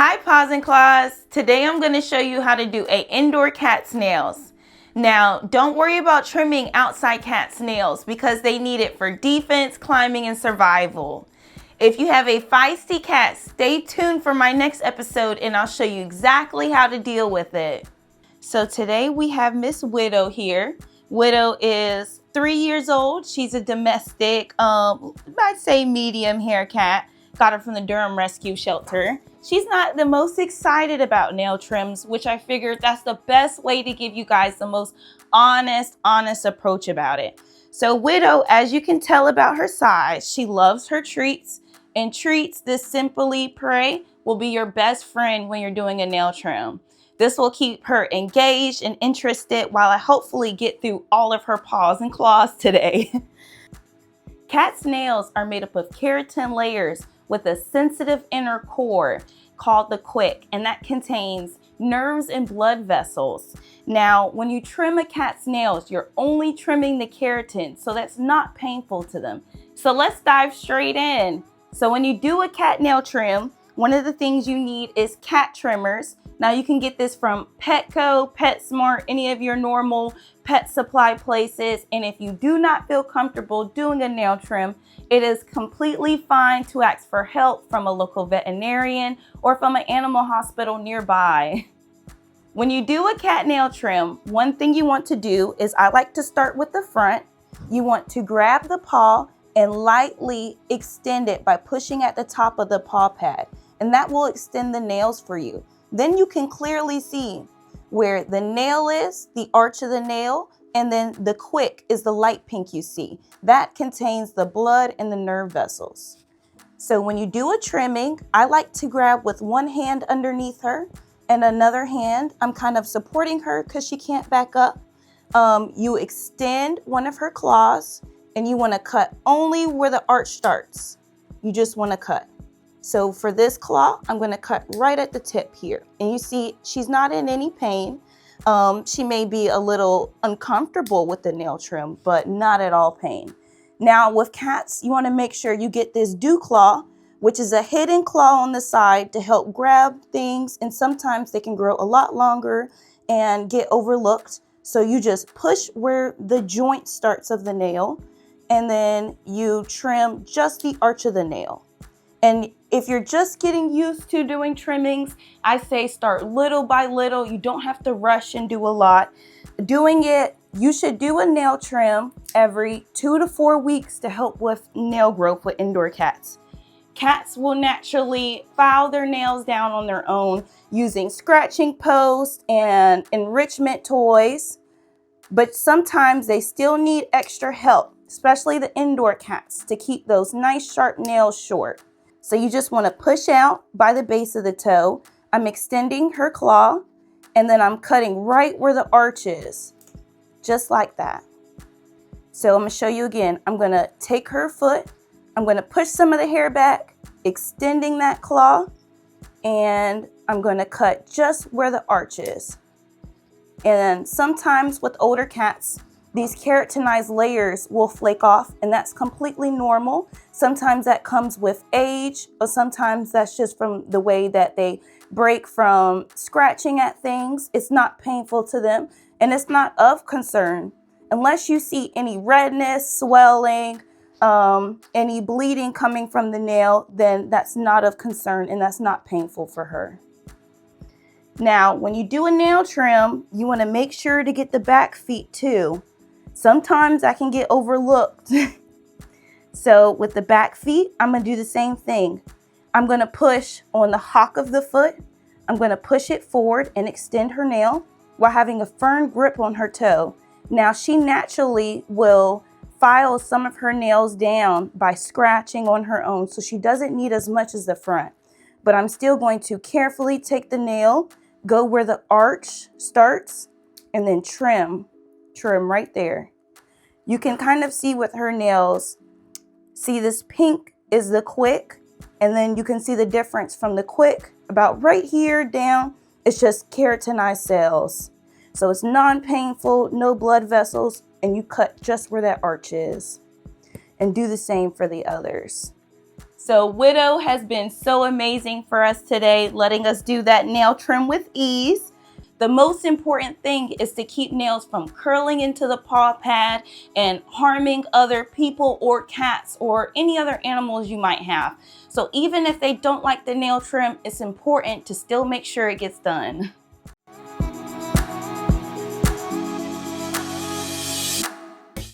Hi Paws and Claws. Today I'm going to show you how to do a indoor cat's nails. Now, don't worry about trimming outside cat's nails because they need it for defense, climbing, and survival. If you have a feisty cat, stay tuned for my next episode and I'll show you exactly how to deal with it. So today we have Miss Widow here. Widow is 3 years old. She's a domestic, I'd say medium hair cat. Got her from the Durham Rescue Shelter. She's not the most excited about nail trims, which I figured that's the best way to give you guys the most honest approach about it. So Widow, as you can tell about her size, she loves her treats, and treats, this Simply Prey, will be your best friend when you're doing a nail trim. This will keep her engaged and interested while I hopefully get through all of her paws and claws today. Cat's nails are made up of keratin layers with a sensitive inner core called the quick, and that contains nerves and blood vessels. Now, when you trim a cat's nails, you're only trimming the keratin, so that's not painful to them. So let's dive straight in. So when you do a cat nail trim, one of the things you need is cat trimmers. Now you can get this from Petco, PetSmart, any of your normal pet supply places. And if you do not feel comfortable doing a nail trim, it is completely fine to ask for help from a local veterinarian or from an animal hospital nearby. When you do a cat nail trim, one thing you want to do is, I like to start with the front. You want to grab the paw and lightly extend it by pushing at the top of the paw pad, and that will extend the nails for you. Then you can clearly see where the nail is, the arch of the nail, and then the quick is the light pink you see. That contains the blood and the nerve vessels. So when you do a trimming, I like to grab with one hand underneath her and another hand, I'm kind of supporting her because she can't back up. You extend one of her claws and you want to cut only where the arch starts. You just want to cut. So for this claw, I'm going to cut right at the tip here. And you see, she's not in any pain. She may be a little uncomfortable with the nail trim, but not at all pain. Now with cats, you want to make sure you get this dew claw, which is a hidden claw on the side to help grab things. And sometimes they can grow a lot longer and get overlooked. So you just push where the joint starts of the nail, and then you trim just the arch of the nail. And if you're just getting used to doing trimmings, I say start little by little. You don't have to rush and do a lot. You should do a nail trim every 2 to 4 weeks to help with nail growth with indoor cats. Cats will naturally file their nails down on their own using scratching posts and enrichment toys, but sometimes they still need extra help, especially the indoor cats, to keep those nice sharp nails short. So you just want to push out by the base of the toe. I'm extending her claw, and then I'm cutting right where the arch is, just like that. So I'm going to show you again. I'm going to take her foot. I'm going to push some of the hair back, extending that claw, and I'm going to cut just where the arch is. And sometimes with older cats, these keratinized layers will flake off, and that's completely normal. Sometimes that comes with age, or sometimes that's just from the way that they break from scratching at things. It's not painful to them, and it's not of concern. Unless you see any redness, swelling, any bleeding coming from the nail, then that's not of concern and that's not painful for her. Now, when you do a nail trim, you want to make sure to get the back feet too. Sometimes I can get overlooked. So with the back feet, I'm going to do the same thing. I'm going to push on the hock of the foot. I'm going to push it forward and extend her nail while having a firm grip on her toe. Now she naturally will file some of her nails down by scratching on her own, so she doesn't need as much as the front. But I'm still going to carefully take the nail, go where the arch starts, and then trim right there. You can kind of see with her nails, see this pink is the quick, and then you can see the difference from the quick about right here down. It's just keratinized cells. So it's non-painful, no blood vessels, and you cut just where that arch is. And do the same for the others. So Widow has been so amazing for us today, letting us do that nail trim with ease. The most important thing is to keep nails from curling into the paw pad and harming other people or cats or any other animals you might have. So even if they don't like the nail trim, it's important to still make sure it gets done.